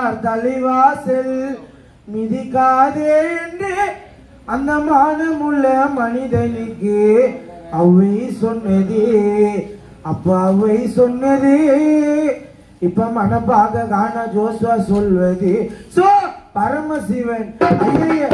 தாயார் தலைவாசல் மிதிக்காதே என்று அந்த மானமுள்ள மனிதனுக்கு அவை சொன்னது, அப்பாவை சொன்னது. இப்ப மனப்பாக காண ஜோஸ்வா சொல்வது. சோ பரமசிவன் ஐய